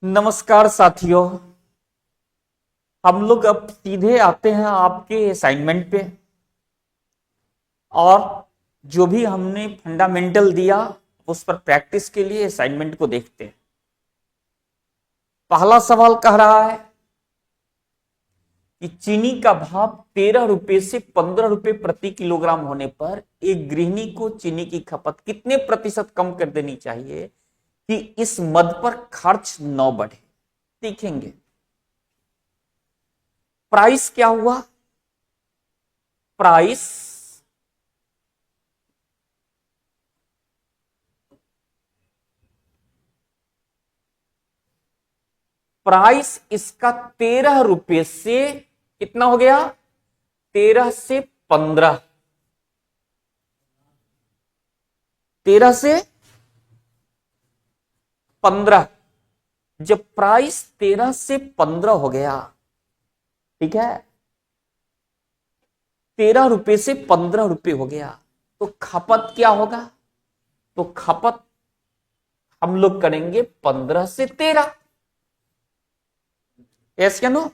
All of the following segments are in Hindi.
नमस्कार साथियों। हम लोग अब सीधे आते हैं आपके असाइनमेंट पे और जो भी हमने फंडामेंटल दिया उस पर प्रैक्टिस के लिए असाइनमेंट को देखते हैं। पहला सवाल कह रहा है कि चीनी का भाव 13 रुपए से 15 रुपए प्रति किलोग्राम होने पर एक गृहिणी को चीनी की खपत कितने प्रतिशत कम कर देनी चाहिए कि इस मद पर खर्च न बढ़े। देखेंगे प्राइस क्या हुआ। प्राइस इसका 13 रुपए से कितना हो गया, 13 से 15, 13 से 15। जब प्राइस 13 से 15 हो गया, ठीक है, 13 रुपए से 15 रुपए हो गया, तो खपत क्या होगा। तो खपत हम लोग करेंगे 15 से 13। यस क्या नो।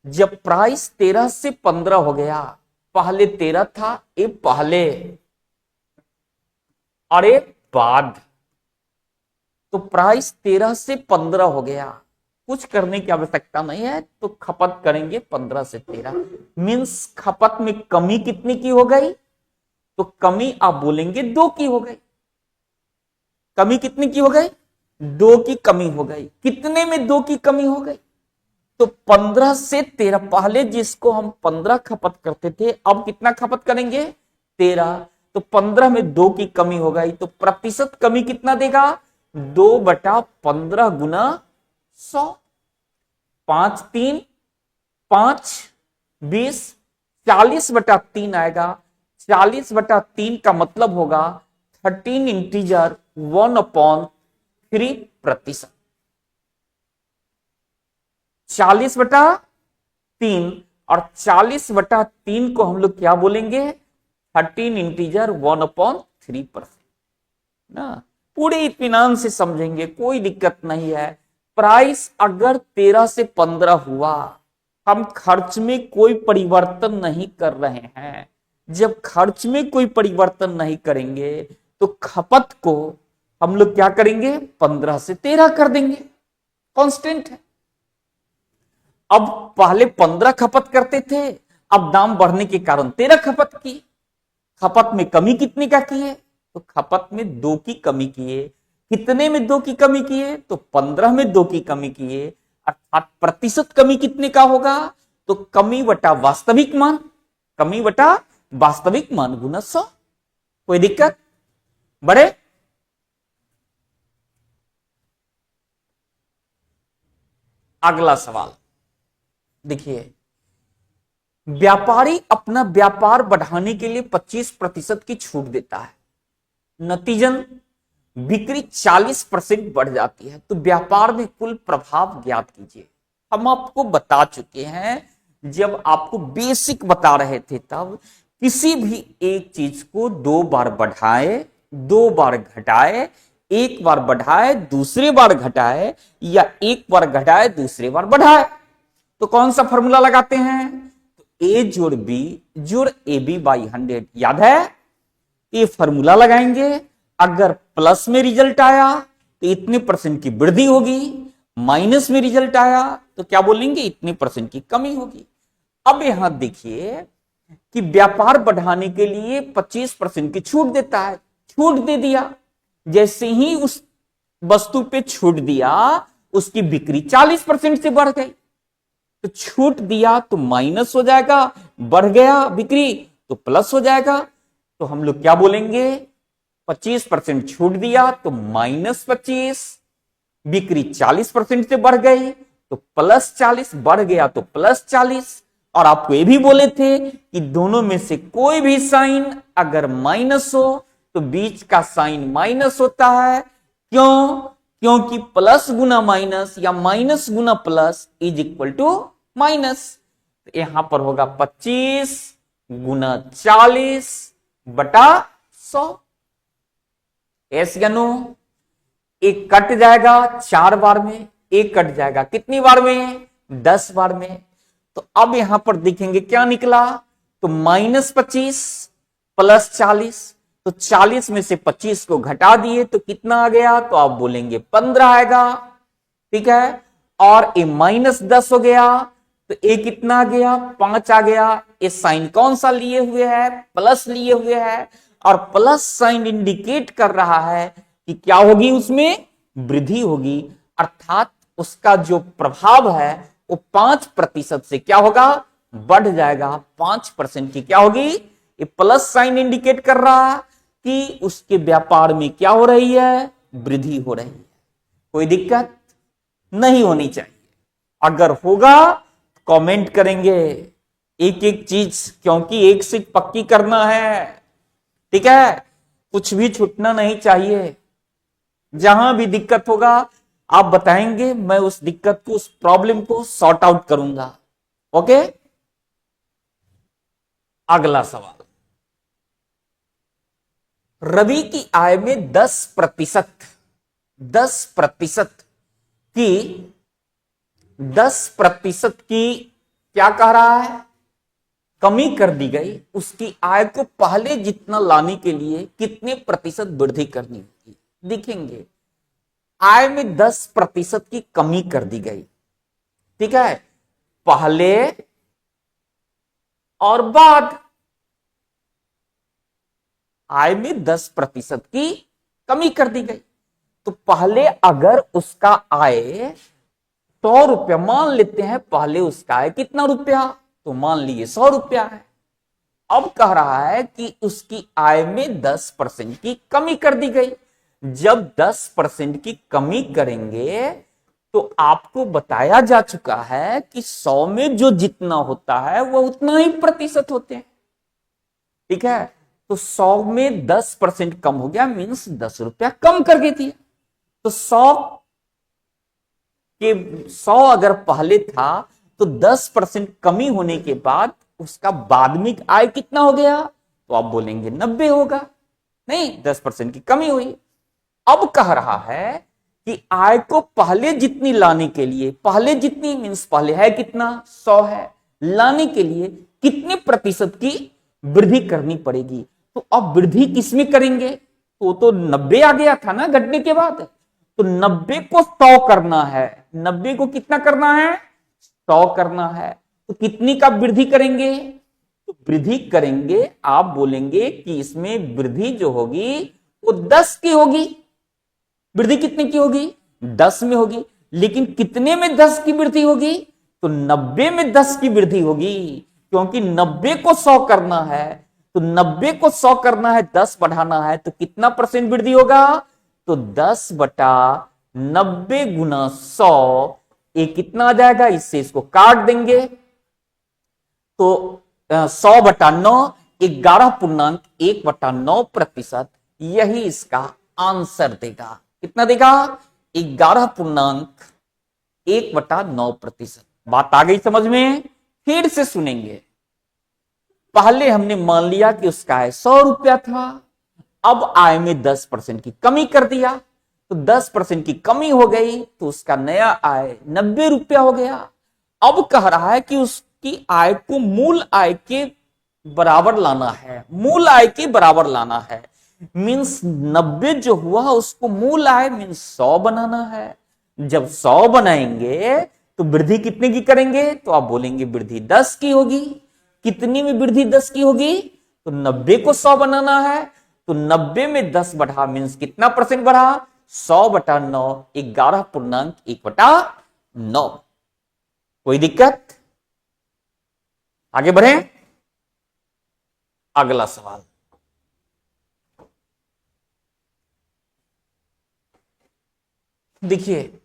जब प्राइस 13 से 15 हो गया, पहले 13 था, ये पहले और ये बाद, तो प्राइस 13 से 15 हो गया। कुछ करने की आवश्यकता नहीं है, तो खपत करेंगे 15 से 13। मींस खपत में कमी कितनी की हो गई, तो कमी आप बोलेंगे 2 की हो गई। कमी कितनी की हो गई, 2 की कमी हो गई। कितने में 2 की कमी हो गई, तो 15 से 13। पहले जिसको हम 15 खपत करते थे, अब कितना खपत करेंगे, 13। तो 15 में 2 की कमी हो गई, तो प्रतिशत कमी कितना देगा, 2/15 गुना 100। 5 3 5 20, 40/3 आएगा। 40/3 का मतलब होगा 13 इंटीजर 1/3%। 40/3 और 40/3 को हम लोग क्या बोलेंगे, 13 इंटीजर 1/3% ना। पूरे इत्मीनान से समझेंगे, कोई दिक्कत नहीं है। प्राइस अगर 13 से 15 हुआ, हम खर्च में कोई परिवर्तन नहीं कर रहे हैं। जब खर्च में कोई परिवर्तन नहीं करेंगे, तो खपत को हम लोग क्या करेंगे, 15 से 13 कर देंगे, कांस्टेंट है। अब पहले 15 खपत करते थे, अब दाम बढ़ने के कारण 13 खपत की। खपत में कमी कितनी का किए, तो खपत में 2 की कमी किए। कितने में 2 की कमी किए, तो 15 में 2 की कमी किए। अर्थात प्रतिशत कमी कितने का होगा, तो कमी बटा वास्तविक मान, कमी बटा वास्तविक मान गुना 100। कोई दिक्कत बड़े। अगला सवाल देखिए, व्यापारी अपना व्यापार बढ़ाने के लिए 25% की छूट देता है, नतीजन बिक्री 40% बढ़ जाती है, तो व्यापार में कुल प्रभाव ज्ञात कीजिए। हम आपको बता चुके हैं, जब आपको बेसिक बता रहे थे, तब किसी भी एक चीज को 2 बार बढ़ाए, 2 बार घटाए, एक बार बढ़ाए दूसरे बार घटाए, या एक बार घटाए दूसरे बार बढ़ाए, तो कौन सा फॉर्मूला लगाते हैं, तो ए जोड़ बी जोड़ ए बी बाई 100। याद है, ये फॉर्मूला लगाएंगे। अगर प्लस में रिजल्ट आया तो इतने % की वृद्धि होगी, माइनस में रिजल्ट आया तो क्या बोलेंगे, इतने % की कमी होगी। अब यहां देखिए कि व्यापार बढ़ाने के लिए 25% की छूट देता है, छूट दे दिया। जैसे ही उस वस्तु पे छूट दिया, उसकी बिक्री 40% से बढ़ गई। तो छूट दिया तो माइनस हो जाएगा, बढ़ गया बिक्री तो प्लस हो जाएगा। तो हम लोग क्या बोलेंगे, 25% छूट दिया तो -25, बिक्री 40% से बढ़ गई तो +40, बढ़ गया तो +40। और आपको ये भी बोले थे कि दोनों में से कोई भी साइन अगर माइनस हो तो बीच का साइन माइनस होता है। क्यों, क्योंकि प्लस गुना माइनस या माइनस गुना plus is equal to minus. तो यहां पर होगा 25 गुना 40 बटा 100। एस या नो। एक कट जाएगा 4 बार में, एक कट जाएगा कितनी बार में, 10 बार में। तो अब यहां पर देखेंगे क्या निकला, तो -25 प्लस 40, तो 40 में से 25 को घटा दिए तो कितना आ गया, तो आप बोलेंगे 15 आएगा। ठीक है, और ये -10 हो गया तो ये कितना आ गया, 5 आ गया। ये साइन कौन सा लिए हुए है, प्लस लिए हुए है, और प्लस साइन इंडिकेट कर रहा है कि क्या होगी, उसमें वृद्धि होगी, अर्थात उसका जो प्रभाव है वो 5% से क्या होगा, बढ़ जाएगा। 5% की क्या होगी, ये प्लस साइन इंडिकेट कर रहा है कि उसके व्यापार में क्या हो रही है, वृद्धि हो रही है। कोई दिक्कत नहीं होनी चाहिए। अगर होगा कमेंट करेंगे एक एक चीज, क्योंकि एक से पक्की करना है। ठीक है, कुछ भी छूटना नहीं चाहिए। जहां भी दिक्कत होगा आप बताएंगे, मैं उस दिक्कत को, उस प्रॉब्लम को सॉर्ट आउट करूंगा। ओके, अगला सवाल, रवि की आय में 10% की 10% की क्या कह रहा है, कमी कर दी गई। उसकी आय को पहले जितना लाने के लिए कितने प्रतिशत वृद्धि करनी होगी। देखेंगे आय में 10% की कमी कर दी गई। ठीक है, पहले और बाद, आय में 10% की कमी कर दी गई। तो पहले अगर उसका आय 100 रुपया, मान लेते हैं पहले उसका आय कितना रुपया, तो मान लिए 100 रुपया है। अब कह रहा है कि उसकी आय में 10% की कमी कर दी गई। जब 10% की कमी करेंगे तो आपको बताया जा चुका है कि 100 में जो जितना होता है वह उतना ही प्रतिशत होते हैं। ठीक है, तो 100 में 10% कम हो गया, मीन्स 10 रुपया कम करके दिया। तो 100 अगर पहले था तो 10% कमी होने के बाद उसका बादमिक आय कितना हो गया, तो आप बोलेंगे 90 होगा। नहीं, 10% की कमी हुई। अब कह रहा है कि आय को पहले जितनी लाने के लिए, पहले जितनी मीन्स पहले है कितना, 100 है, लाने के लिए कितने प्रतिशत की वृद्धि करनी पड़ेगी। तो अब वृद्धि किसमें करेंगे, तो 90 आ गया था ना घटने के बाद, तो 90 को 100 करना है। 90 को कितना करना है, 100 करना है। तो कितनी का वृद्धि करेंगे, तो वृद्धि करेंगे, आप बोलेंगे कि इसमें वृद्धि जो होगी वो 10 की होगी। वृद्धि कितने की होगी, 10 में होगी। लेकिन कितने में 10 की वृद्धि होगी, तो 90 में 10 की वृद्धि होगी, क्योंकि 90 को 100 करना है। तो 90 को 100 करना है, 10 बढ़ाना है, तो कितना परसेंट वृद्धि होगा, तो 10/90 गुना 100, ये कितना आ जाएगा, इससे इसको काट देंगे तो 100/9, 11.1/9%। यही इसका आंसर देगा। कितना देगा, 11.1/9%। बात आ गई समझ में, फिर से सुनेंगे। पहले हमने मान लिया कि उसका आय 100 रुपया था, अब आय में 10% की कमी कर दिया, तो 10% की कमी हो गई, तो उसका नया आय 90 रुपया हो गया। अब कह रहा है कि उसकी आय को मूल आय के बराबर लाना है, मूल आय के बराबर लाना है। मीन्स 90 जो हुआ उसको मूल आय मीन्स 100 बनाना है। जब 100 बनाएंगे तो वृद्धि कितने की करेंगे, तो आप बोलेंगे वृद्धि 10 की होगी। कितनी में वृद्धि 10 की होगी, तो 90 को 100 बनाना है, तो 90 में 10 बढ़ा मीन्स कितना परसेंट बढ़ा, 100/9, 11.1/9। कोई दिक्कत, आगे बढ़े। अगला सवाल, देखिए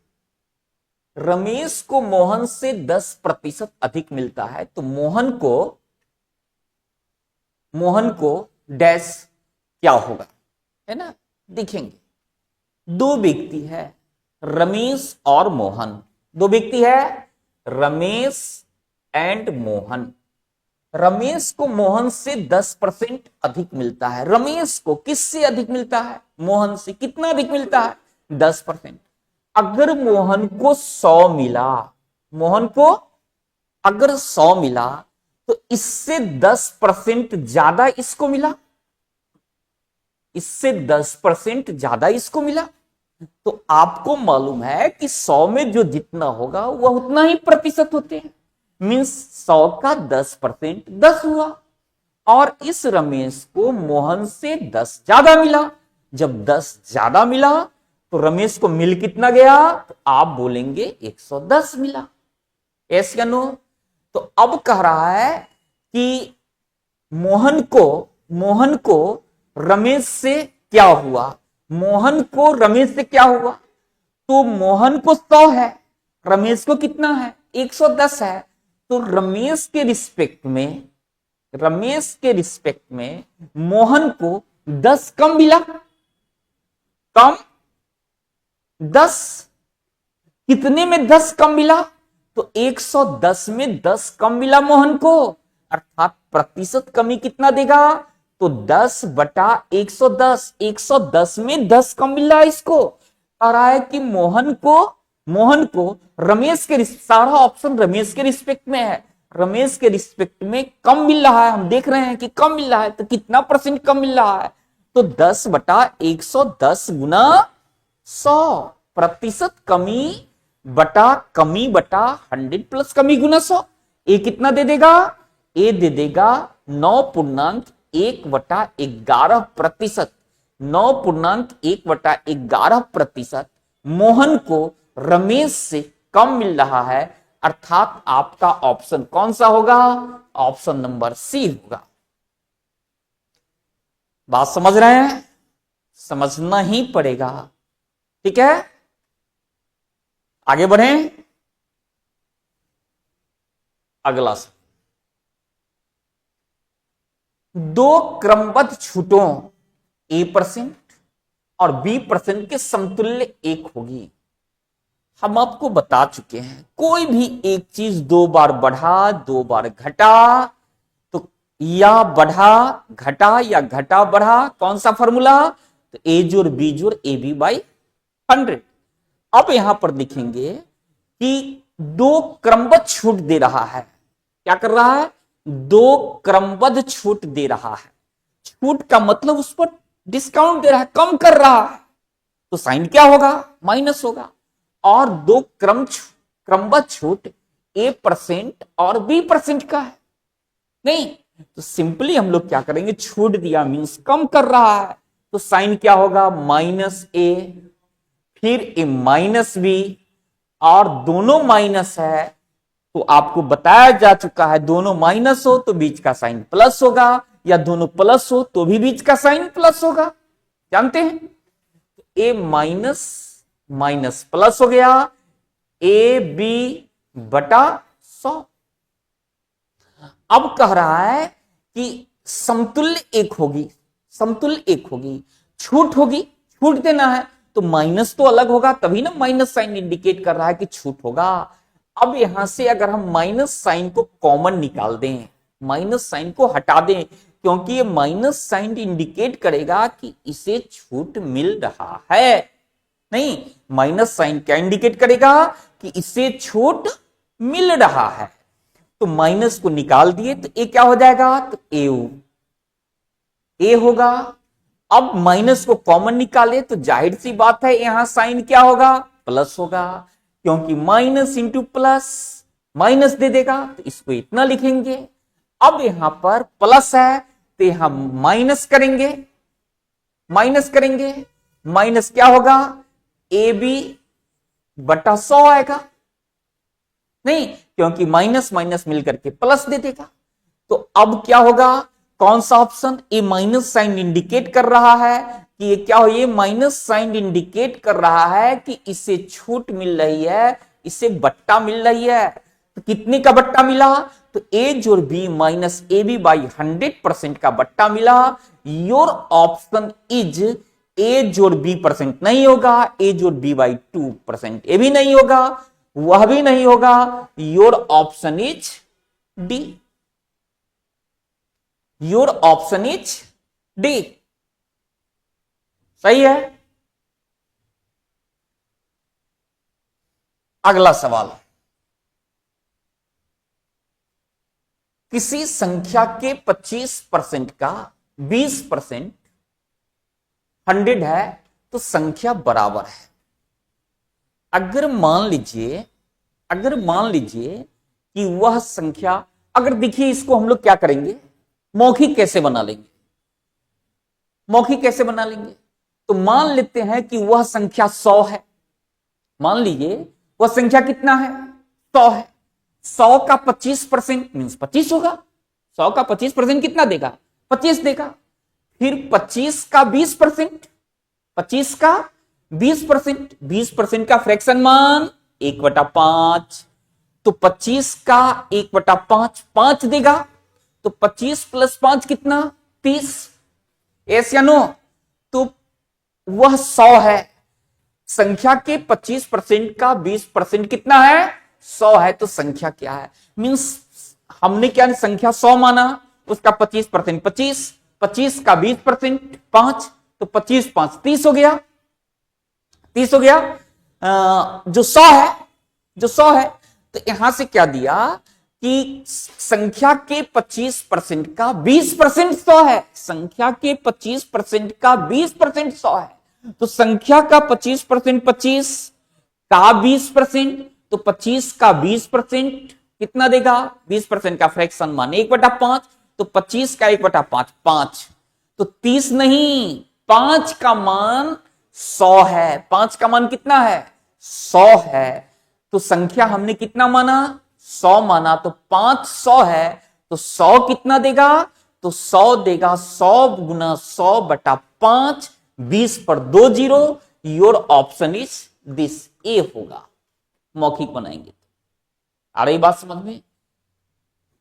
रमेश को मोहन से 10% अधिक मिलता है, तो मोहन को डैश क्या होगा, है ना। देखेंगे दो व्यक्ति है, रमेश और मोहन। दो व्यक्ति है, रमेश एंड मोहन। रमेश को मोहन से 10% अधिक मिलता है। रमेश को किससे अधिक मिलता है, मोहन से। कितना अधिक मिलता है, 10%। अगर मोहन को 100 मिला, मोहन को अगर 100 मिला तो इससे 10% ज्यादा इसको मिला, इससे 10% ज्यादा इसको मिला। तो आपको मालूम है कि 100 में जो जितना होगा वह उतना ही प्रतिशत होते हैं। मीन्स 100 का 10% 10 हुआ, और इस रमेश को मोहन से 10 ज्यादा मिला। जब 10 ज्यादा मिला तो रमेश को मिल कितना गया, तो आप बोलेंगे 110 मिला। यस या नो? तो अब कह रहा है कि मोहन को रमेश से क्या हुआ, मोहन को रमेश से क्या हुआ। तो मोहन को 100 है, रमेश को कितना है, 110 है। तो रमेश के रिस्पेक्ट में मोहन को 10 कम मिला। कम 10 कितने में 10 कम मिला, तो 110 में 10 कम मिला मोहन को, अर्थात प्रतिशत कमी कितना देगा, तो 10/110। 110 में 10 कम मिला इसको। कह रहा है कि मोहन को रमेश के, सारा ऑप्शन रमेश के रिस्पेक्ट में है, रमेश के रिस्पेक्ट में कम मिल रहा है। हम देख रहे हैं कि कम मिल रहा है, तो कितना % कम मिल रहा है, तो 10/110 गुना 100, प्रतिशत कमी बटा 100 प्लस कमी गुना 100। ए कितना दे देगा, ए दे देगा 9.1/11%। 9.1/11% मोहन को रमेश से कम मिल रहा है, अर्थात आपका ऑप्शन कौन सा होगा, ऑप्शन नंबर सी होगा। बात समझ रहे हैं? समझना ही पड़ेगा। ठीक है, आगे बढ़ें। अगला सवाल, दो क्रमबद्ध छूटों A% और B% के समतुल्य 1 होगी। हम आपको बता चुके हैं, कोई भी एक चीज 2 बार बढ़ा 2 बार घटा, तो या बढ़ा घटा या घटा बढ़ा, कौन सा फॉर्मूला, तो A जोड़ B जोड़ AB/100। अब यहां पर लिखेंगे कि 2 क्रमबद्ध छूट दे रहा है। क्या कर रहा है, 2 क्रमबद्ध छूट दे रहा है। छूट का मतलब उस पर डिस्काउंट दे रहा है, कम कर रहा है, तो साइन क्या होगा, माइनस होगा। और 2 क्रमबद्ध छूट A% और B% का है। नहीं तो सिंपली हम लोग क्या करेंगे, छूट दिया मीन्स कम कर रहा है, तो साइन क्या होगा, -A, फिर A-B, और दोनों माइनस है, तो आपको बताया जा चुका है दोनों माइनस हो तो बीच का साइन प्लस होगा, या दोनों प्लस हो तो भी बीच का साइन प्लस होगा, जानते हैं। तो A माइनस प्लस हो गया, AB/100। अब कह रहा है कि समतुल्य 1 होगी, समतुल्य 1 होगी, छूट होगी, छूट देना है तो माइनस तो अलग होगा, तभी ना माइनस साइन इंडिकेट कर रहा है कि छूट होगा। अब यहां से अगर हम माइनस साइन को कॉमन निकाल दें, माइनस साइन को हटा दें, क्योंकि ये माइनस साइन इंडिकेट करेगा कि इसे छूट मिल रहा है। नहीं, माइनस साइन क्या इंडिकेट करेगा, कि इसे छूट मिल रहा है। तो माइनस को निकाल दिए तो ए क्या हो जाएगा, तो ए होगा। अब माइनस को कॉमन निकाले तो जाहिर सी बात है यहां साइन क्या होगा, प्लस होगा, क्योंकि माइनस इंटू प्लस माइनस दे देगा, तो इसको इतना लिखेंगे। अब यहां पर प्लस है तो यहां माइनस करेंगे, माइनस क्या होगा, AB/100 आएगा। नहीं, क्योंकि माइनस माइनस मिलकर के प्लस दे देगा। तो अब क्या होगा, कौन सा ऑप्शन, ये माइनस साइन इंडिकेट कर रहा है कि ये क्या हो, ये माइनस साइन इंडिकेट कर रहा है कि इसे छूट मिल रही है, इसे बट्टा मिल रही है। तो कितने का बट्टा मिला, तो A जोड़ B माइनस AB/100% का बट्टा मिला। योर ऑप्शन इज A जोड़ B% नहीं होगा, A जोड़ B/2%, ये भी नहीं होगा, वह भी नहीं होगा। Your option is D, your option is D, सही है। अगला सवाल, किसी संख्या के 25% का 20% 100 है तो संख्या बराबर है। अगर मान लीजिए कि वह संख्या, अगर देखिए इसको हम लोग क्या करेंगे, मौखिक कैसे बना लेंगे, तो मान लेते हैं कि वह संख्या 100 है। मान लीजिए वह संख्या कितना है, 100 है। 100 का 25% मीन्स 25 होगा। 100 का 25% कितना देगा, 25 देगा। फिर 25 का 20%, 20% का फ्रैक्शन मान 1/5, तो 25 का 1/5 5 देगा। तो 25 + 5 कितना, 30। यस या नो? तो वह 100 है। संख्या के 25% का 20% कितना है, 100 है। तो संख्या क्या है, मीन्स हमने क्या संख्या 100 माना, उसका 25% 25, 25 का 20% 5, तो 25 5 30 हो गया, 30 हो गया। जो 100 है, तो यहां से क्या दिया कि संख्या के 25% का 20% 100 है। संख्या के 25% का 20% 100 है। तो संख्या का 25% 25 का 20%, तो 25 का 20% कितना देगा, 20% का फ्रैक्शन मान 1/5, तो 25 का 1/5 5, तो 30 नहीं, 5 का मान 100 है। 5 का मान कितना है, 100 है। तो संख्या हमने कितना माना, 100 माना, तो 5 100 है। तो 100 कितना देगा, तो 100 देगा 100 गुना 100/5, 20 पर 2 0। योर ऑप्शन इज दिस, ए होगा। मौखिक बनाएंगे आ रही बात समझ में?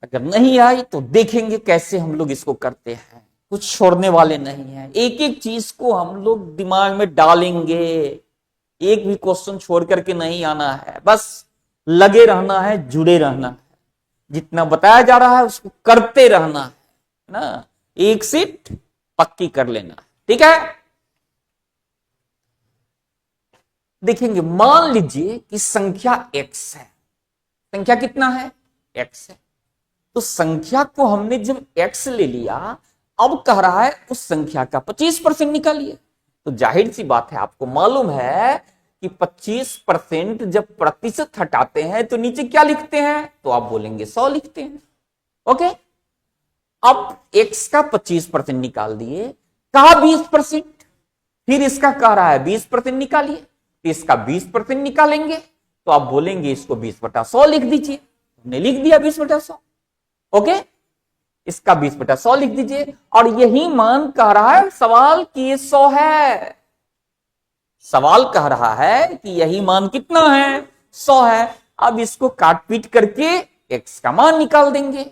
अगर नहीं आई तो देखेंगे कैसे हम लोग इसको करते हैं, कुछ छोड़ने वाले नहीं है। एक एक चीज को हम लोग दिमाग में डालेंगे, एक भी क्वेश्चन छोड़ करके नहीं आना है। बस लगे रहना है, जुड़े रहना है, जितना बताया जा रहा है उसको करते रहना है ना। एक सीट पक्की कर लेना, ठीक है। देखेंगे, मान लीजिए कि संख्या x है। संख्या कितना है, x है। तो संख्या को हमने जब x ले लिया, अब कह रहा है उस संख्या का 25% निकालिए। तो जाहिर सी बात है, आपको मालूम है कि 25% जब प्रतिशत हटाते हैं तो नीचे क्या लिखते हैं, तो आप बोलेंगे 100 लिखते हैं। ओके, अब x का 25% निकाल दिए, का 20%, फिर इसका कह रहा है 20% निकालिए, इसका 20% निकालेंगे, तो आप बोलेंगे इसको 20/100 लिख दीजिए। हमने लिख दिया 20/100। ओके, इसका 20/100 लिख दीजिए, और यही मान कह रहा है सवाल कि 100 है। सवाल कह रहा है कि यही मान कितना है, 100 है। अब इसको काट पीट करके x का मान निकाल देंगे।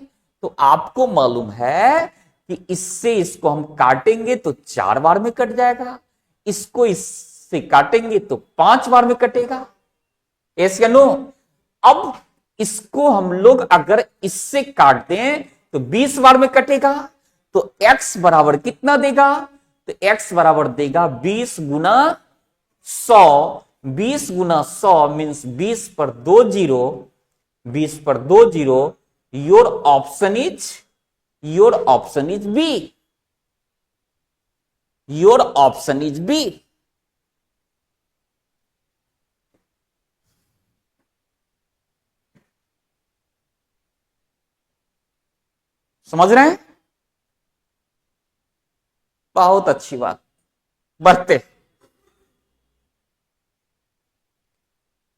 तो आपको मालूम है कि इससे इसको हम काटेंगे तो 4 बार में कट जाएगा, इसको इससे काटेंगे तो 5 बार में कटेगा। यस या नो? अब इसको हम लोग अगर इससे काट दें तो 20 बार में कटेगा, तो x बराबर कितना देगा, तो x बराबर देगा 20 गुना 100। 20 गुना 100 मीन्स 20 पर 2 0, 20 पर 2 0। Your option is B, your option is B. समझ रहे हैं? बहुत अच्छी बात। बढ़ते,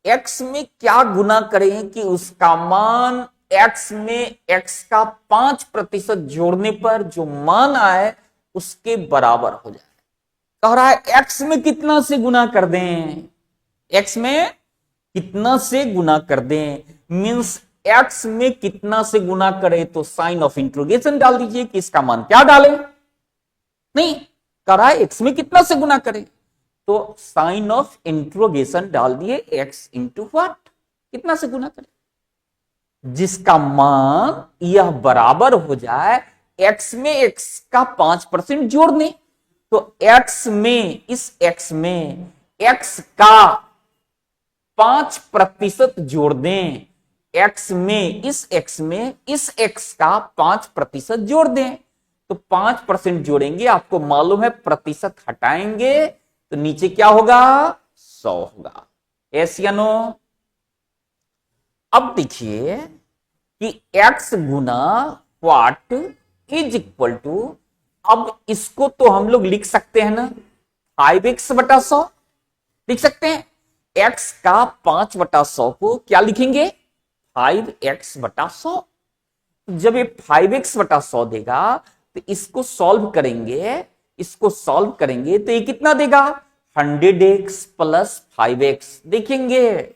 x में क्या गुना करें कि उसका मान x में x का 5% जोड़ने पर जो मान आए उसके बराबर हो जाए। कह रहा है x में कितना से गुना कर दें, x में कितना से गुना कर दें, मींस x में कितना से गुना करें, तो साइन ऑफ इंट्रोगेशन डाल दीजिए कि इसका मान क्या डालें। नहीं, कह रहा है x में कितना से गुना करें, तो साइन ऑफ इंट्रोगेशन डाल दिए, x इंटू व्हाट, कितना से गुना करें, जिसका मान यह बराबर हो जाए x में x का 5% जोड़ दें। तो x में, इस x में x का 5% जोड़ दें, x में इस x का 5% जोड़ दें, तो 5% जोड़ेंगे, आपको मालूम है प्रतिशत हटाएंगे तो नीचे क्या होगा, 100 होगा। यस या नो? अब देखिए कि x गुना व्हाट इज इक्वल टू, अब इसको तो हम लोग लिख सकते हैं ना 5x बटा 100 लिख सकते हैं। x का 5/100 को क्या लिखेंगे, 5x बटा 100। जब ये 5x बटा 100 देगा तो इसको सॉल्व करेंगे तो ये कितना देगा, 100x प्लस 5x। देखेंगे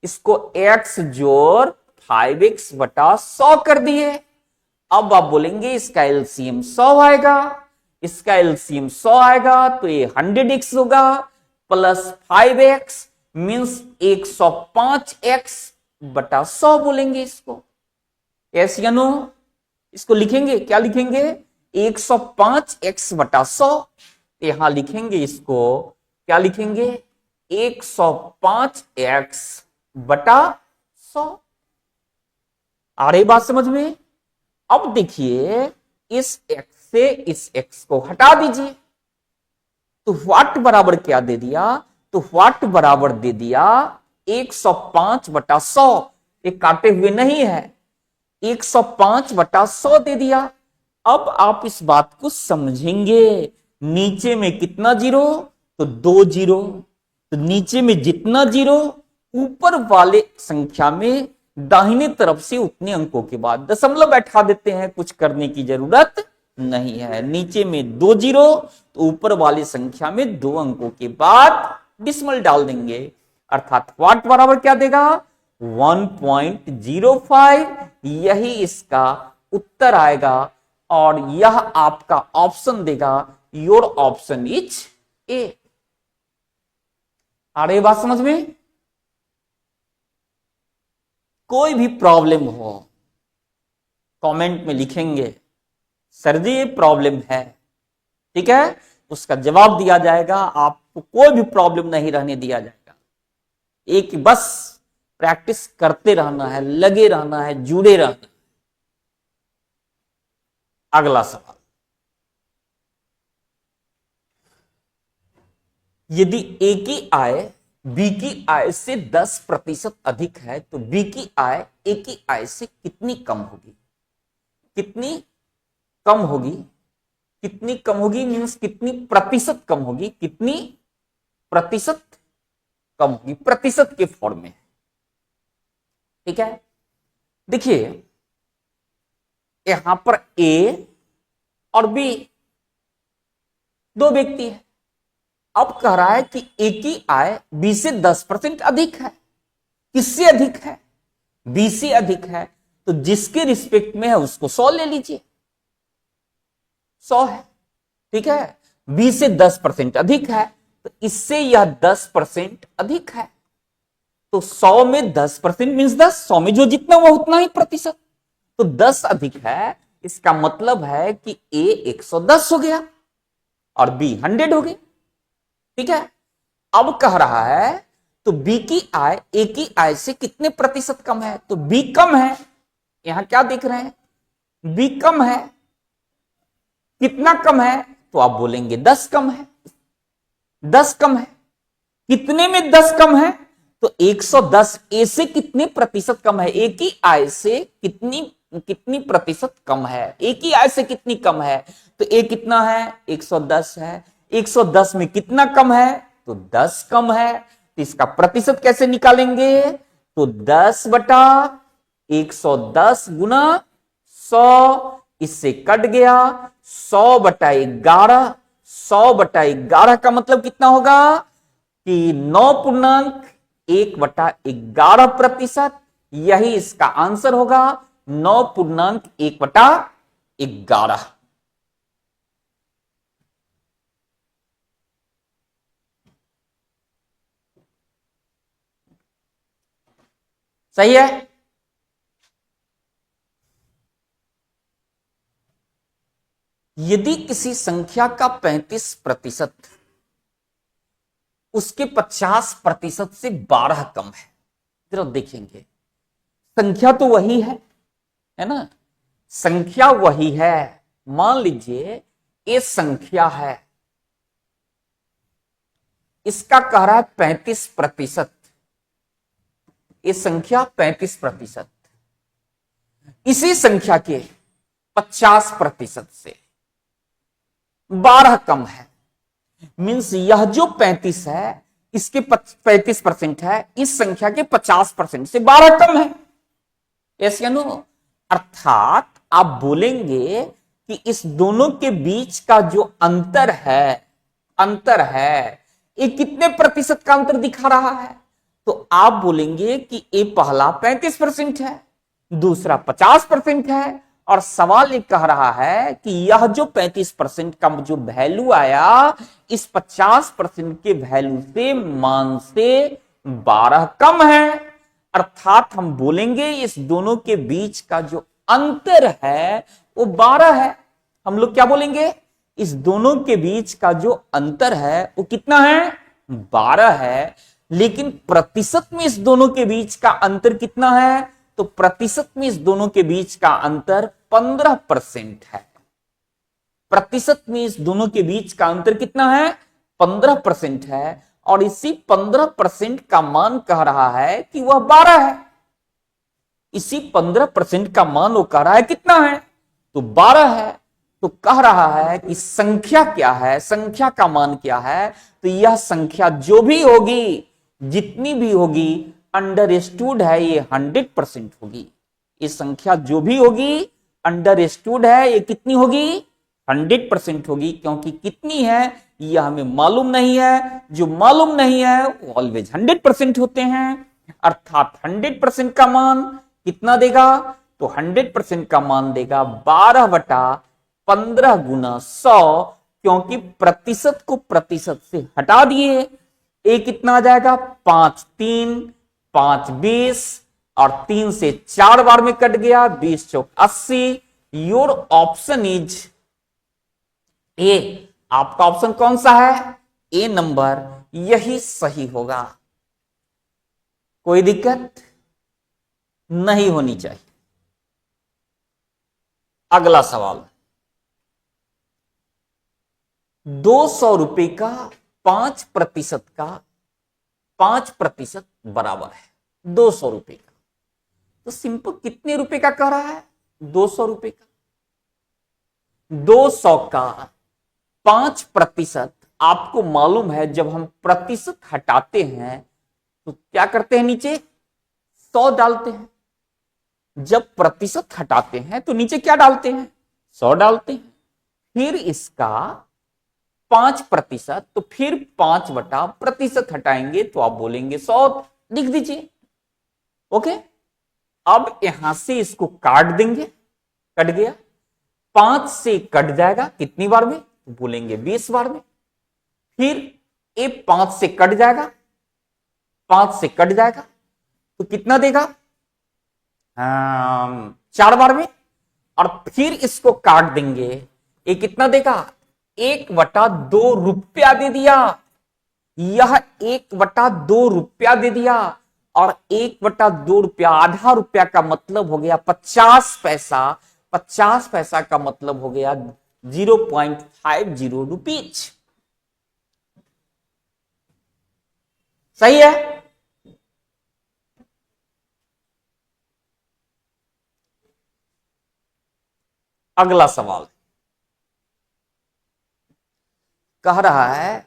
इसको x जोड़ 5x बटा 100 कर दिए। अब आप बोलेंगे इसका एलसीएम 100 आएगा, तो ये 100x होगा प्लस 5x मीन्स 105x बटा 100 बोलेंगे इसको। यस या नो? इसको लिखेंगे, क्या लिखेंगे, 105x बटा 100। यहां लिखेंगे इसको, क्या लिखेंगे, 105x बटा 100। आ रही बात समझ में? अब देखिए इस x से इस x को हटा दीजिए, तो व्हाट बराबर क्या दे दिया, तो व्हाट बराबर दे दिया 105 बटा 100। ये काटे हुए नहीं है, 105 बटा 100 दे दिया। अब आप इस बात को समझेंगे, नीचे में कितना जीरो, तो 2 जीरो, तो नीचे में जितना जीरो ऊपर वाले संख्या में दाहिने तरफ से उतने अंकों के बाद दशमलव बैठा देते हैं, कुछ करने की जरूरत नहीं है। नीचे में 2 जीरो तो ऊपर वाली संख्या में 2 अंकों के बाद डिसमल डाल देंगे, अर्थात व्हाट बराबर क्या देगा, 1.05। यही इसका उत्तर आएगा और यह आपका ऑप्शन देगा, योर ऑप्शन इज ए। आ रही बात समझ में? कोई भी प्रॉब्लम हो कमेंट में लिखेंगे, सर जी ये प्रॉब्लम है, ठीक है, उसका जवाब दिया जाएगा, आपको कोई भी प्रॉब्लम नहीं रहने दिया जाएगा। एक बस प्रैक्टिस करते रहना है, लगे रहना है, जुड़े रहना है। अगला सवाल, यदि ए की आय बी की आय से 10% अधिक है तो बी की आय ए की आय से कितनी कम होगी, कितनी कम होगी, कितनी कम होगी मीन्स कितनी प्रतिशत कम होगी, कितनी प्रतिशत कम होगी, प्रतिशत के फॉर्म में, ठीक है। देखिए यहां पर ए और बी दो व्यक्ति है, अब कह रहा है कि ए की आय बी से 10% अधिक है। किससे अधिक है, बी से अधिक है, तो जिसके रिस्पेक्ट में है उसको 100 ले लीजिए, 100 है, ठीक है। बी से 10% अधिक है तो इससे यह 10% अधिक है, तो 100 में 10% मीन्स 10, 100 में जो जितना हुआ उतना ही प्रतिशत, तो 10 अधिक है, इसका मतलब है कि ए 110 हो गया और बी 100 हो गई, ठीक है। अब कह रहा है तो बी की आय ए की आय से कितने प्रतिशत कम है, तो बी कम है, यहां क्या देख रहे हैं, बी कम है, कितना कम है, तो आप बोलेंगे 10 कम है, 10 कम है, कितने में 10 कम है, तो 110 ए से कितने प्रतिशत कम है, ए की आय से कितनी प्रतिशत कम है, ए की आय से कितनी कम है, तो ए कितना है 110 है, 110 में कितना कम है, तो 10 कम है, तो इसका प्रतिशत कैसे निकालेंगे, तो 10 बटा 110 गुना 100, इससे कट गया 100 बटा 11, 100 बटा 11 का मतलब कितना होगा कि 9.1 बटा 11 प्रतिशत, यही इसका आंसर होगा 9.1 बटा 11। सही है। यदि किसी संख्या का 35% उसके 50% से 12 कम है। जरा देखेंगे, संख्या तो वही है ना, संख्या वही है। मान लीजिए ये संख्या है, इसका कह रहा है 35%, ये संख्या 35%, इसी संख्या के 50% से 12 कम है। मीन्स यह जो 35 है इसके 35% है, इस संख्या के 50% से 12 कम है। ऐसे नो, अर्थात आप बोलेंगे कि इस दोनों के बीच का जो अंतर है ये कितने प्रतिशत का अंतर दिखा रहा है? तो आप बोलेंगे कि ये पहला 35% है, दूसरा 50% है, और सवाल ये कह रहा है कि यह जो 35% का जो वैल्यू आया इस 50% के वैल्यू से मान से 12 कम है। अर्थात हम बोलेंगे इस दोनों के बीच का जो अंतर है वो 12 है। हम लोग क्या बोलेंगे? इस दोनों के बीच का जो अंतर है वो कितना है? 12 है। लेकिन प्रतिशत में इस दोनों के बीच का अंतर कितना है? तो प्रतिशत में इस दोनों के बीच का अंतर 15% है। प्रतिशत में इस दोनों के बीच का अंतर कितना है? 15% है। और इसी 15% का मान कह रहा है कि वह 12 है। इसी 15% का मान वो कह रहा है कितना है? तो 12 है। तो कह रहा है कि संख्या क्या है, संख्या का मान क्या है? तो यह संख्या जो भी होगी, जितनी भी होगी, अंडरस्टूड है ये 100% होगी। ये संख्या जो भी होगी अंडरस्टूड है ये कितनी होगी? 100% होगी। क्योंकि कितनी है यह हमें मालूम नहीं है, जो मालूम नहीं है वो ऑलवेज 100% होते हैं। अर्थात 100% का मान कितना देगा? तो 100% का मान देगा 12/15 गुना 100। क्योंकि प्रतिशत को प्रतिशत से हटा दिए, ये कितना आ जाएगा? 5 3 5 20, और 3 से 4 बार में कट गया, 20 चौक 80। Your option is a. आपका ऑप्शन कौन सा है? ए नंबर, यही सही होगा। कोई दिक्कत नहीं होनी चाहिए। अगला सवाल, 200 रुपए का 5% का 5% बराबर है 200 रुपए का। तो सिंपल कितने रुपए का कह रहा है? 200 रुपए का। 200 का 5%, आपको मालूम है जब हम प्रतिशत हटाते हैं तो क्या करते हैं? नीचे 100 डालते हैं। जब प्रतिशत हटाते हैं तो नीचे क्या डालते हैं? 100 डालते हैं। फिर इसका 5%, तो फिर 5/प्रतिशत हटाएंगे तो आप बोलेंगे 100, लिख दीजिए। ओके, अब यहां से इसको काट देंगे, कट गया। 5 से कट जाएगा कितनी बार में? तो बोलेंगे 20 बार में। फिर ये 5 से कट जाएगा, 5 से कट जाएगा तो कितना देगा? 4 बार में। और फिर इसको काट देंगे, ये कितना देगा? 1/2 रुपया दे दिया। यह 1/2 रुपया दे दिया। और 1/2 रुपया, आधा रुपया का मतलब हो गया 50 पैसा। 50 पैसा का मतलब हो गया 0.50 रुपीज। सही है? अगला सवाल कह रहा है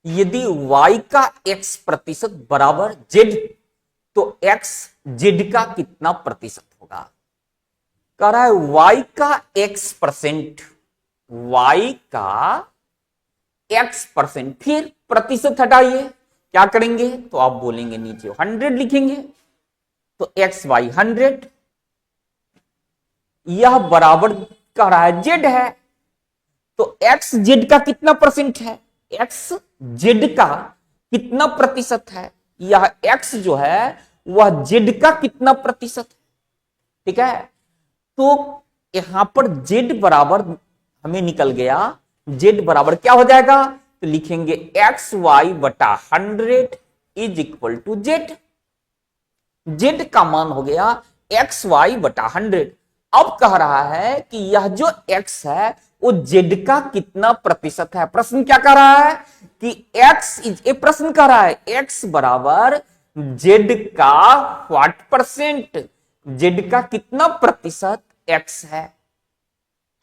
यदि y का x% बराबर z, तो x z का कितना प्रतिशत होगा? कह रहा है y का x%, y का x%, फिर प्रतिशत हटाइए, क्या करेंगे? तो आप बोलेंगे नीचे 100 लिखेंगे। तो xy 100, यह बराबर कह रहा है z है। तो एक्स जेड का कितना परसेंट है? एक्स जेड का कितना प्रतिशत है? यह एक्स जो है वह जेड का कितना प्रतिशत है? ठीक है, तो यहां पर जेड बराबर हमें निकल गया, जेड बराबर क्या हो जाएगा? तो लिखेंगे एक्स वाई बटा 100 is equal to Z. Z का मान हो गया एक्स वाई बटा 100। अब कह रहा है कि यह जो एक्स है वो जेड का कितना प्रतिशत है। प्रश्न क्या कह रहा है कि एक्स ये प्रश्न कह रहा है एक्स बराबर जेड का व्हाट परसेंट, जेड का कितना प्रतिशत एक्स है।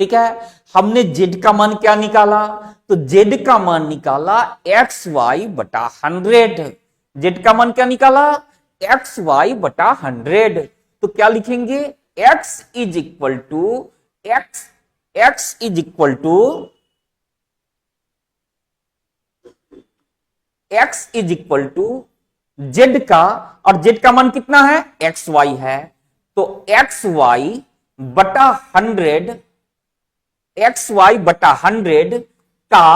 ठीक है, हमने जेड का मान क्या निकाला, तो जेड का मान निकाला एक्स वाई बटा 100। जेड का मान क्या निकाला, एक्स वाई बटा 100। तो क्या लिखेंगे, X is equal to X is equal to X is equal to Z का, और जेड का मान कितना है, एक्स वाई है। तो एक्स वाई बटा 100, एक्स वाई बटा 100 का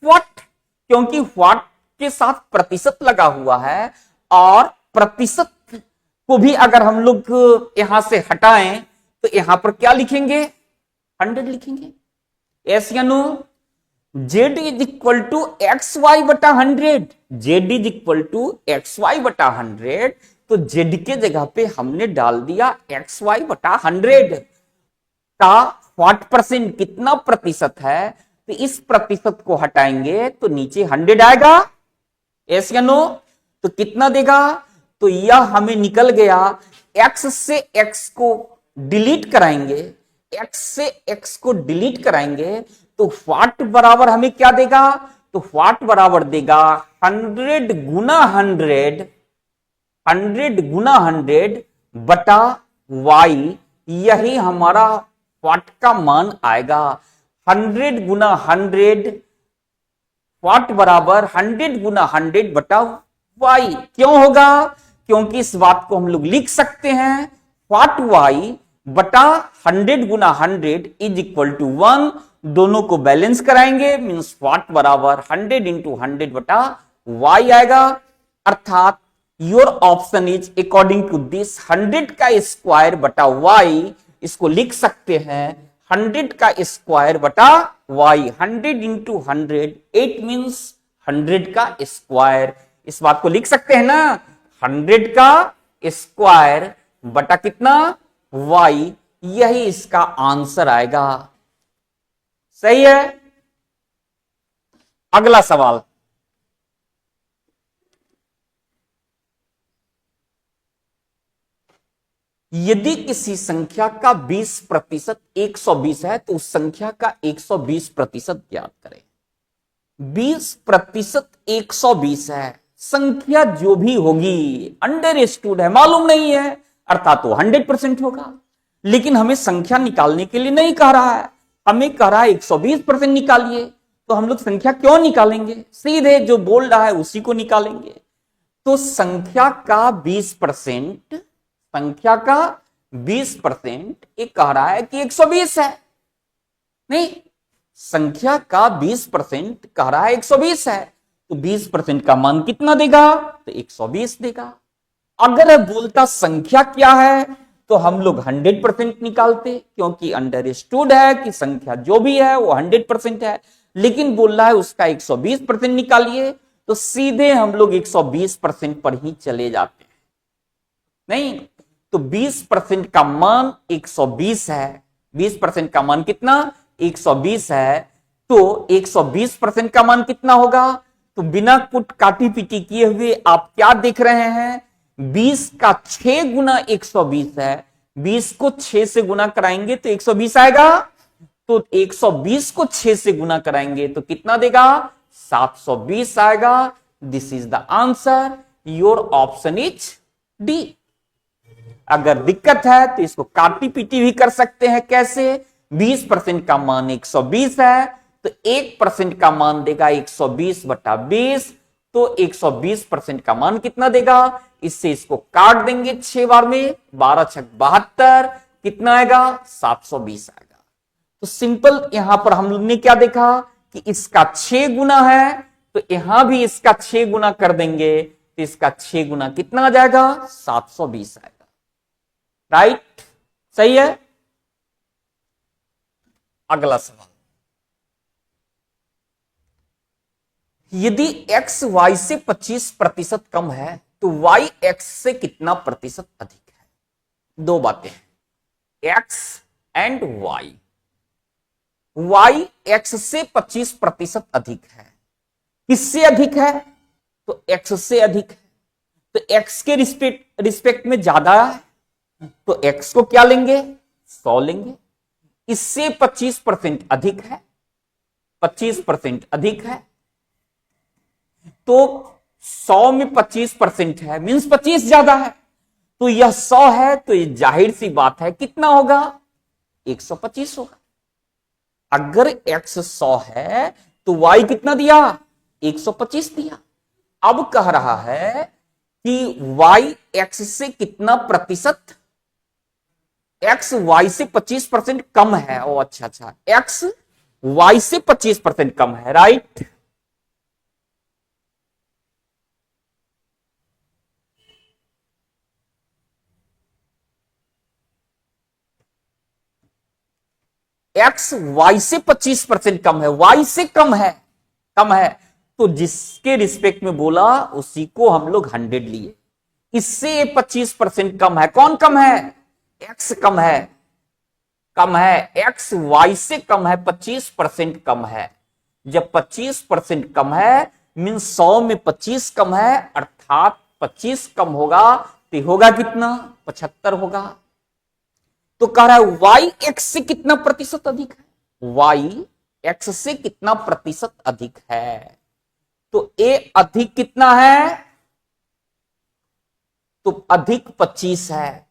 व्हाट, क्योंकि व्हाट के साथ प्रतिशत लगा हुआ है, और प्रतिशत को भी अगर हम लोग यहां से हटाएं तो यहां पर क्या लिखेंगे, 100 लिखेंगे। यस या no, Z is equal to X Y बटा 100, Z is equal to X Y बटा 100। तो जेड के जगह पे हमने डाल दिया एक्स वाई बटा 100 का व्हाट परसेंट, कितना प्रतिशत है। तो इस प्रतिशत को हटाएंगे तो नीचे 100 आएगा। यस या नो, तो कितना देगा, तो यह हमें निकल गया, x से x को डिलीट कराएंगे, x से x को डिलीट कराएंगे तो व्हाट बराबर हमें क्या देगा, तो व्हाट बराबर देगा 100 गुना 100, 100 गुना 100 बटा y। यही हमारा व्हाट का मान आएगा। 100 गुना 100 व्हाट बराबर 100 गुना 100 बटा y। क्यों होगा, क्योंकि इस बात को हम लोग लिख सकते हैं व्हाट y बटा 100 गुना 100 इज इक्वल टू 1। दोनों को बैलेंस कराएंगे, मींस व्हाट बराबर 100 इंटू 100 बटा y आएगा। अर्थात your option is according to this 100 का स्क्वायर बटा y, इसको लिख सकते हैं 100 का स्क्वायर बटा y। 100 इंटू 100 8 मीन्स 100 का स्क्वायर। इस बात को लिख सकते हैं ना, 100 का स्क्वायर बटा कितना, y। यही इसका आंसर आएगा। सही है। अगला सवाल, यदि किसी संख्या का 20% 120 है तो उस संख्या का 120% ज्ञात करें। 20% 120 है, संख्या जो भी होगी अंडरस्टूड है, मालूम नहीं है, अर्थात वो 100% होगा। लेकिन हमें संख्या निकालने के लिए नहीं कह रहा है, हमें कह रहा है 120% निकालिए। तो हम लोग संख्या क्यों निकालेंगे, सीधे जो बोल रहा है उसी को निकालेंगे। तो संख्या का 20%, संख्या का 20% ये कह रहा है कि 120 है, नहीं, संख्या का 20% कह रहा है 120 है, तो 20% का मान कितना देगा, तो 120 देगा। अगर बोलता संख्या क्या है तो हम लोग 100% निकालते, क्योंकि अंडरस्टूड है कि संख्या जो भी है वो 100% है। लेकिन बोल रहा है उसका 120% निकालिए, तो सीधे हम लोग 120% पर ही चले जाते हैं। नहीं, तो 20% का मान 120 है, 20% का मान कितना, 120 है। तो 120% का मान कितना होगा, तो बिना कुछ काटी पीटी किए हुए आप क्या देख रहे हैं, 20 का 6 गुना 120 है, 20 को 6 से गुना कराएंगे तो 120 आएगा। तो 120 को 6 से गुना कराएंगे तो कितना देगा, 720 आएगा। This is the answer, your option is D. अगर दिक्कत है तो इसको काटी पीटी भी कर सकते हैं। कैसे, 20% का मान 120 है तो 1% का मान देगा 120 बटा 20, तो 120% का मान कितना देगा, इससे इसको काट देंगे 6 बार में, 12 छक 72, कितना आएगा, 720 आएगा। तो सिंपल यहां पर हम लोग ने क्या देखा कि इसका 6 गुना है, तो यहां भी इसका 6 गुना कर देंगे तो इसका 6 गुना कितना आ जाएगा, 720 आएगा। राइट, सही है। अगला सवाल, यदि x y से 25% कम है तो y x से कितना प्रतिशत अधिक है? दो बातें हैं, x and y। y x से 25% अधिक है। किससे अधिक है? तो x से अधिक है। तो x के रिस्पेक्ट में ज्यादा है तो x को क्या लेंगे? 100 लेंगे। इससे 25% अधिक है, 25% अधिक है तो 100 में 25% है मींस 25 ज्यादा है तो यह 100 है तो ये जाहिर सी बात है कितना होगा? 125 होगा। अगर x 100 है तो y कितना दिया? 125 दिया। अब कह रहा है कि y x से कितना प्रतिशत? x y से 25% कम है। ओ अच्छा अच्छा, x y से 25% कम है, राइट। x y से 25% कम है, y से कम है, कम है तो जिसके रिस्पेक्ट में बोला उसी को हम लोग 100 लिए। इससे 25% कम है। कौन कम है? x कम है, कम है। x y से कम है, 25% कम है। जब 25% कम है मीन्स 100 में 25 कम है अर्थात 25 कम होगा तो होगा कितना? 75 होगा। तो कह रहा है y x से कितना प्रतिशत अधिक है? y x से कितना प्रतिशत अधिक है? तो a अधिक कितना है? तो अधिक 25 है।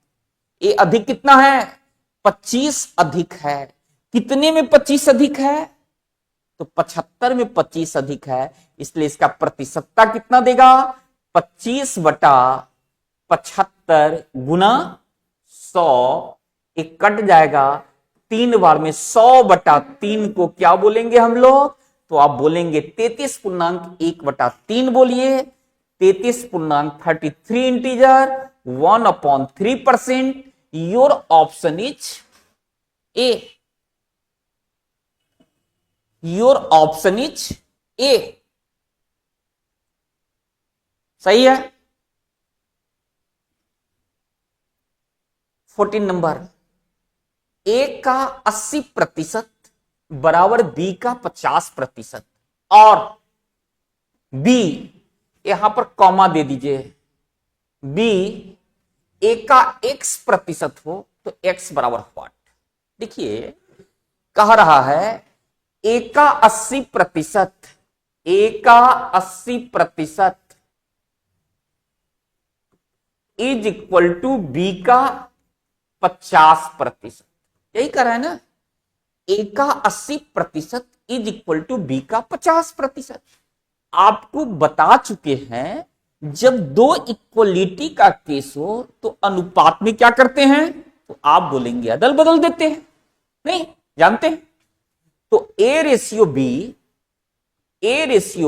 a अधिक कितना है? 25 अधिक है। कितने में 25 अधिक है? तो 75 में 25 अधिक है, इसलिए इसका प्रतिशतता कितना देगा? 25/75 गुना 100। एक कट जाएगा 3 बार में, 100/3 को क्या बोलेंगे हम लोग? तो आप बोलेंगे 33.1/3 बोलिए। 33.33 integer 1/3%। Your option is a. Your option is a. सही है। 14 नंबर, ए का 80% बराबर बी का 50% और बी, यहां पर कॉमा दे दीजिए, बी ए का x% हो तो x बराबर व्हाट? देखिए कह रहा है ए का 80%, ए का 80% इज इक्वल टू बी का 50%। यही कर रहा है ना, ए का 80% इज इक्वल टू बी का 50%। आपको बता चुके हैं जब दो इक्वलिटी का केस हो तो अनुपात में क्या करते हैं? तो आप बोलेंगे अदल बदल देते हैं, नहीं जानते हैं? तो A ratio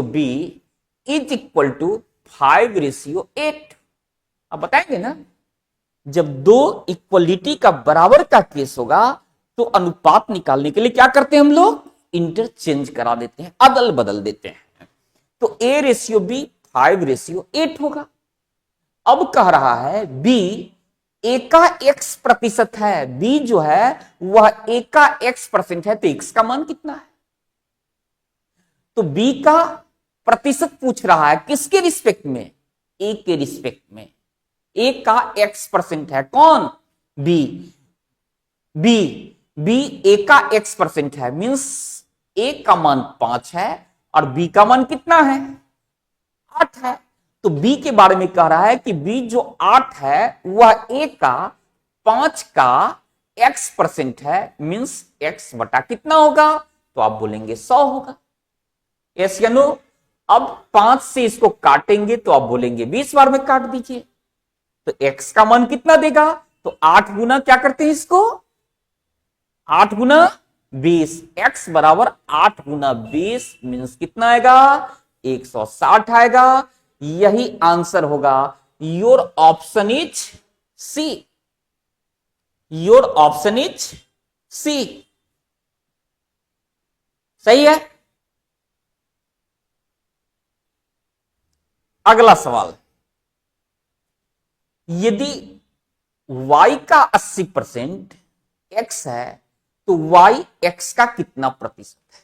B is equal to 5:8। अब बताएंगे ना, जब दो इक्वलिटी का बराबर का केस होगा तो अनुपात निकालने के लिए क्या करते हैं हम लोग? इंटरचेंज करा देते हैं, अदल बदल देते हैं। तो ए रेशियो बी 5:8 होगा। अब कह रहा है बी ए का x% है, बी जो है वह ए का x% है तो x का मान कितना है? तो बी का प्रतिशत पूछ रहा है, किसके रिस्पेक्ट में? ए के रिस्पेक्ट में। ए का x% है, कौन? बी। बी ए का x% है मींस ए का मान 5 है और बी का मान कितना है? 8 है। तो बी के बारे में कह रहा है कि बी जो 8 है वह ए का 5 का x% है मींस x बटा कितना होगा? तो आप बोलेंगे 100 होगा। यस या नो? अब 5 से इसको काटेंगे तो आप बोलेंगे 20 बार में काट दीजिए तो x का मान कितना देगा? तो 8 गुना क्या करते हैं इसको? 8 गुना 20। x बराबर 8 गुना 20 मीन्स कितना आएगा? 160 आएगा। यही आंसर होगा। Your option is C. Your option is C. सही है। अगला सवाल, यदि y का 80% x है तो y x का कितना प्रतिशत है?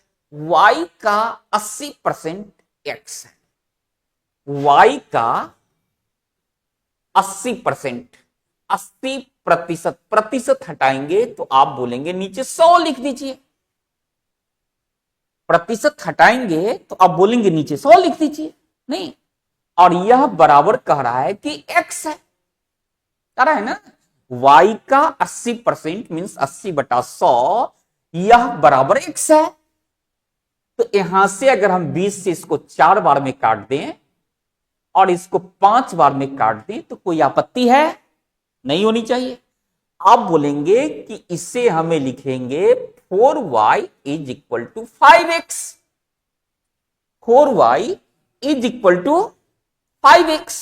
y का 80% x है, y का 80%, 80% प्रतिशत हटाएंगे तो आप बोलेंगे नीचे 100 लिख दीजिए। प्रतिशत हटाएंगे तो आप बोलेंगे नीचे 100 लिख दीजिए, नहीं। और यह बराबर कह रहा है कि x है, कह रहा है ना, y का 80% मीन्स 80/100, यह बराबर x है। तो यहां से अगर हम 20 से इसको 4 बार में काट दें और इसको 5 बार में काट दें तो कोई आपत्ति है? नहीं होनी चाहिए। आप बोलेंगे कि इसे हमें लिखेंगे 4y is equal to 5x, 4y is equal to 5x।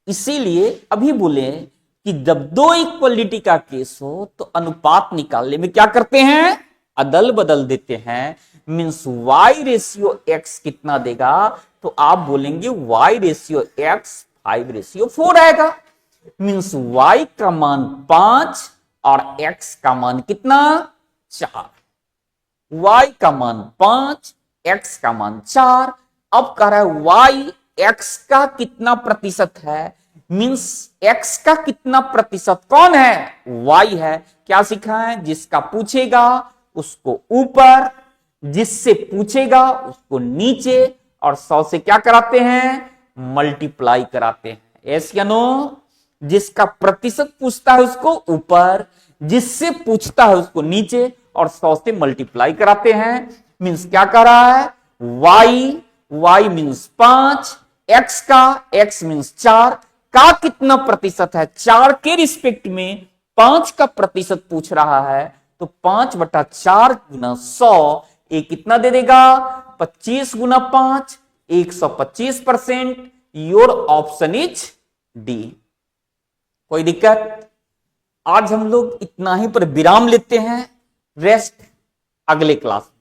इसीलिए अभी बोले कि जब दो इक्वलिटी का केस हो तो अनुपात निकालने में क्या करते हैं? अदल बदल देते हैं। मीन्स y रेशियो x कितना देगा? तो आप बोलेंगे y रेशियो x 5:4 आएगा। मीन्स y का मान 5 और x का मान कितना? 4। y का मान 5, x का मान 4। अब कह रहा है y x का कितना प्रतिशत है? मीन्स x का कितना प्रतिशत कौन है? y है। क्या सीखा है? जिसका पूछेगा उसको ऊपर, जिससे पूछेगा उसको नीचे, और 100 से क्या कराते हैं? मल्टीप्लाई कराते हैं। यस या नो? जिसका प्रतिशत पूछता है उसको ऊपर, जिससे पूछता है उसको नीचे, और 100 से मल्टीप्लाई कराते हैं। मीन्स क्या कर रहा है? y मीन्स 5, x का, x मीन्स 4 का कितना प्रतिशत है? 4 के रिस्पेक्ट में 5 का प्रतिशत पूछ रहा है, तो 5/4 गुना 100 ये कितना दे देगा? 25 गुना 5, 125%। Your option is D. कोई दिक्कत? आज हम लोग इतना ही पर विराम लेते हैं, रेस्ट अगले क्लास में।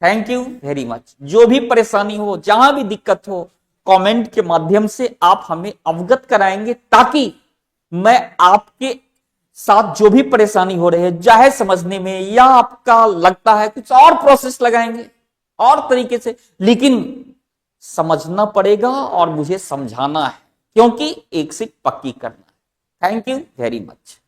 Thank you very much. जो भी परेशानी हो, जहां भी दिक्कत हो, कमेंट के माध्यम से आप हमें अवगत कराएंगे, ताकि मैं आपके साथ जो भी परेशानी हो रही है, चाहे समझने में या आपका लगता है कुछ और प्रोसेस लगाएंगे और तरीके से, लेकिन समझना पड़ेगा और मुझे समझाना है, क्योंकि एक सीट पक्की करना है। Thank you very much.